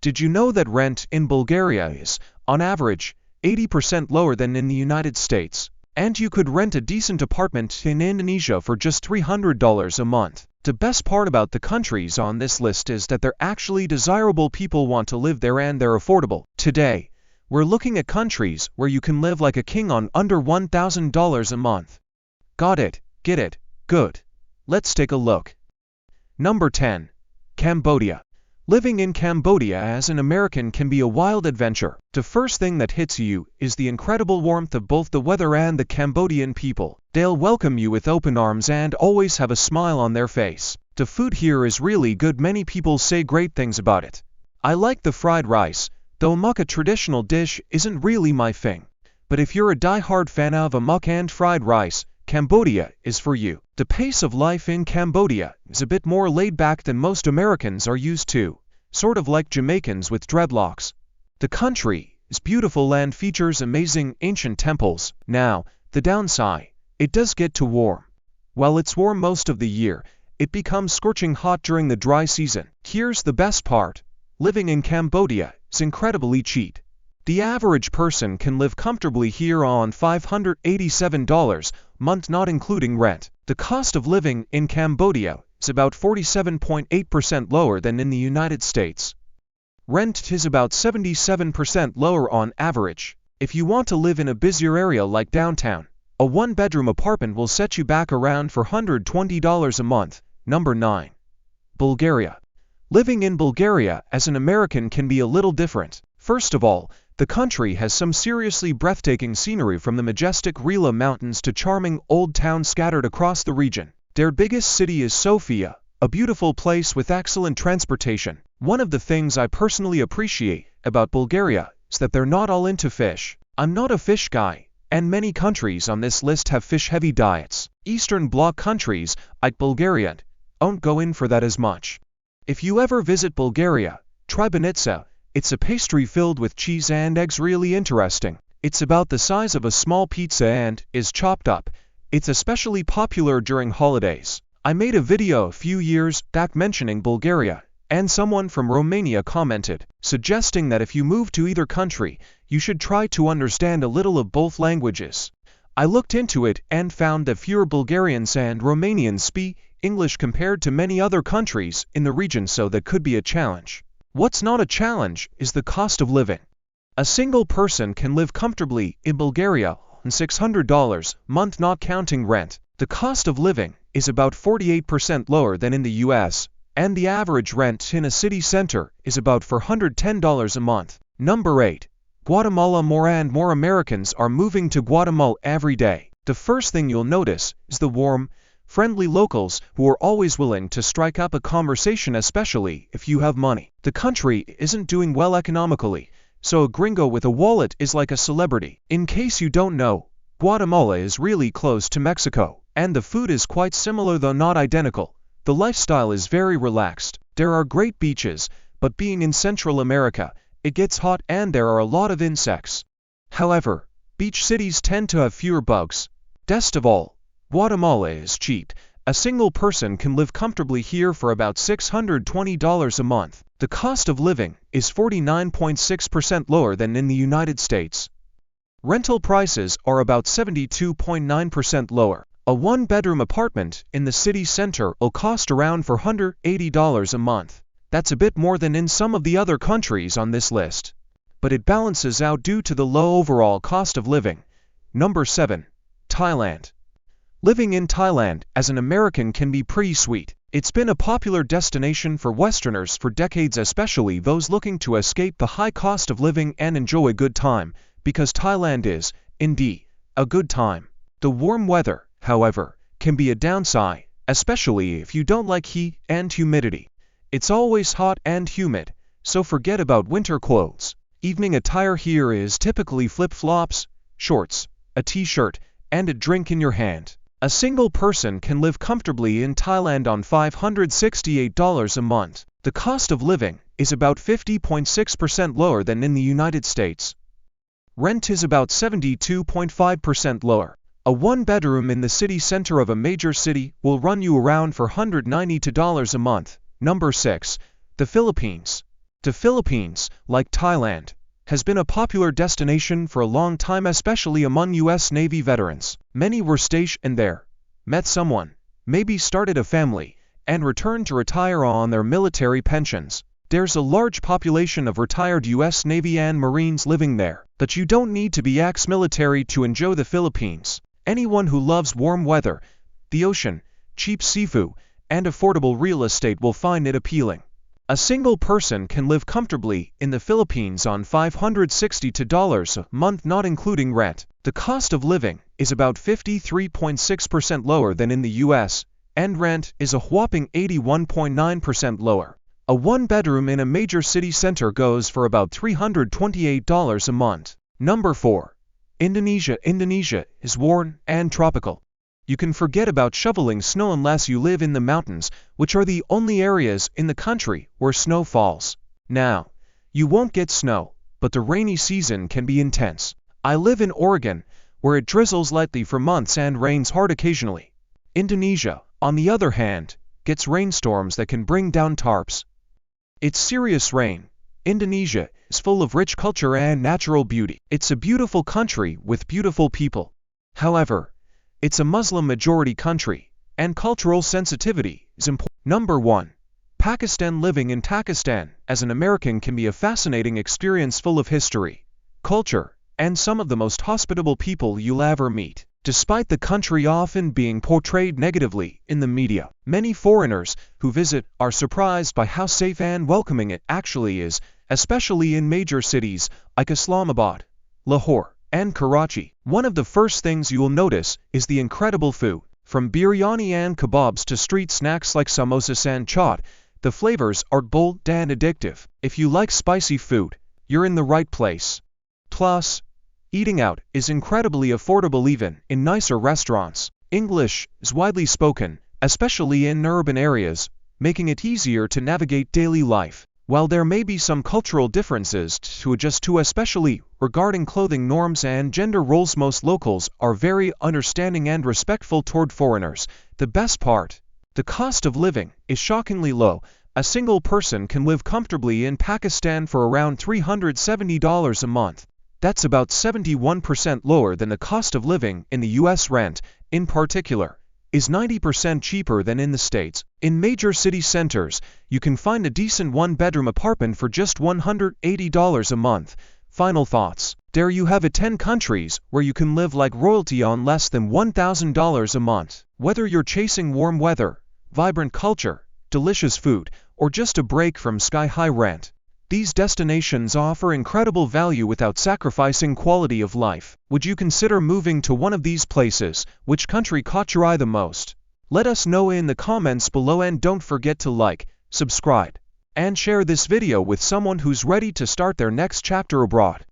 Did you know that rent in Bulgaria is, on average, 80% lower than in the United States? And you could rent a decent apartment in Indonesia for just $300 a month. The best part about the countries on this list is that they're actually desirable. People want to live there and they're affordable. Today, we're looking at countries where you can live like a king on under $1,000 a month. Got it? Get it? Good. Let's take a look. Number 10. Cambodia. Living in Cambodia as an American can be a wild adventure. The first thing that hits you is the incredible warmth of both the weather and the Cambodian people. They'll welcome you with open arms and always have a smile on their face. The food here is really good. Many people say great things about it. I like the fried rice, though muk, a traditional dish, isn't really my thing. But if you're a die-hard fan of a muk and fried rice, Cambodia is for you. The pace of life in Cambodia is a bit more laid back than most Americans are used to, sort of like Jamaicans with dreadlocks. The country is beautiful and features amazing ancient temples. Now, the downside, it does get too warm. While it's warm most of the year, it becomes scorching hot during the dry season. Here's the best part. Living in Cambodia is incredibly cheap. The average person can live comfortably here on $587 a month, not including rent. The cost of living in Cambodia is about 47.8% lower than in the United States. Rent is about 77% lower on average. If you want to live in a busier area like downtown, a one-bedroom apartment will set you back around $420 a month. Number 9. Bulgaria. Living in Bulgaria as an American can be a little different. First of all, the country has some seriously breathtaking scenery, from the majestic Rila Mountains to charming old towns scattered across the region. Their biggest city is Sofia, a beautiful place with excellent transportation. One of the things I personally appreciate about Bulgaria is that they're not all into fish. I'm not a fish guy, and many countries on this list have fish-heavy diets. Eastern Bloc countries, like Bulgaria, don't go in for that as much. If you ever visit Bulgaria, try banitsa. It's a pastry filled with cheese and eggs. Really interesting. It's about the size of a small pizza and is chopped up. It's especially popular during holidays. I made a video a few years back mentioning Bulgaria, and someone from Romania commented, suggesting that if you move to either country, you should try to understand a little of both languages. I looked into it and found that fewer Bulgarians and Romanians speak English compared to many other countries in the region, so that could be a challenge. What's not a challenge is the cost of living. A single person can live comfortably in Bulgaria on $600 a month, not counting rent. The cost of living is about 48% lower than in the US, and the average rent in a city center is about $410 a month. Number 8. Guatemala. More and more Americans are moving to Guatemala every day. The first thing you'll notice is the warm, friendly locals who are always willing to strike up a conversation, especially if you have money. The country isn't doing well economically, so a gringo with a wallet is like a celebrity. In case you don't know, Guatemala is really close to Mexico, and the food is quite similar though not identical. The lifestyle is very relaxed. There are great beaches, but being in Central America, it gets hot and there are a lot of insects. However, beach cities tend to have fewer bugs. Best of all, Guatemala is cheap. A single person can live comfortably here for about $620 a month. The cost of living is 49.6% lower than in the United States. Rental prices are about 72.9% lower. A one-bedroom apartment in the city center will cost around $480 a month. That's a bit more than in some of the other countries on this list, but it balances out due to the low overall cost of living. Number 7. Thailand. Living in Thailand as an American can be pretty sweet. It's been a popular destination for Westerners for decades, especially those looking to escape the high cost of living and enjoy a good time, because Thailand is, indeed, a good time. The warm weather, however, can be a downside, especially if you don't like heat and humidity. It's always hot and humid, so forget about winter clothes. Evening attire here is typically flip-flops, shorts, a t-shirt, and a drink in your hand. A single person can live comfortably in Thailand on $568 a month. The cost of living is about 50.6% lower than in the United States. Rent is about 72.5% lower. A one-bedroom in the city center of a major city will run you around $492 a month. Number 6. The Philippines. The Philippines, like Thailand, has been a popular destination for a long time, especially among U.S. Navy veterans. Many were stationed there, met someone, maybe started a family, and returned to retire on their military pensions. There's a large population of retired U.S. Navy and Marines living there, but you don't need to be ex-military to enjoy the Philippines. Anyone who loves warm weather, the ocean, cheap seafood, and affordable real estate will find it appealing. A single person can live comfortably in the Philippines on $562 a month, not including rent. The cost of living is about 53.6% lower than in the US, and rent is a whopping 81.9% lower. A one-bedroom in a major city center goes for about $328 a month. Number 4. Indonesia. Indonesia is warm and tropical. You can forget about shoveling snow unless you live in the mountains, which are the only areas in the country where snow falls. Now, you won't get snow, but the rainy season can be intense. I live in Oregon, where it drizzles lightly for months and rains hard occasionally. Indonesia, on the other hand, gets rainstorms that can bring down tarps. It's serious rain. Indonesia is full of rich culture and natural beauty. It's a beautiful country with beautiful people. However, it's a Muslim-majority country, and cultural sensitivity is important. Number 1. Pakistan. Living in Pakistan as an American can be a fascinating experience full of history, culture, and some of the most hospitable people you'll ever meet. Despite the country often being portrayed negatively in the media, many foreigners who visit are surprised by how safe and welcoming it actually is, especially in major cities like Islamabad, Lahore, and Karachi. One of the first things you will notice is the incredible food. From biryani and kebabs to street snacks like samosas and chaat, the flavors are bold and addictive. If you like spicy food, you're in the right place. Plus, eating out is incredibly affordable even in nicer restaurants. English is widely spoken, especially in urban areas, making it easier to navigate daily life. While there may be some cultural differences to adjust to, especially regarding clothing norms and gender roles, most locals are very understanding and respectful toward foreigners. The best part, the cost of living is shockingly low. A single person can live comfortably in Pakistan for around $370 a month. That's about 71% lower than the cost of living in the US. Rent, in particular, is 90% cheaper than in the States. In major city centers, you can find a decent one-bedroom apartment for just $180 a month. Final thoughts. There you have it, 10 countries where you can live like royalty on less than $1,000 a month. Whether you're chasing warm weather, vibrant culture, delicious food, or just a break from sky-high rent, these destinations offer incredible value without sacrificing quality of life. Would you consider moving to one of these places? Which country caught your eye the most? Let us know in the comments below, and don't forget to like, subscribe, and share this video with someone who's ready to start their next chapter abroad.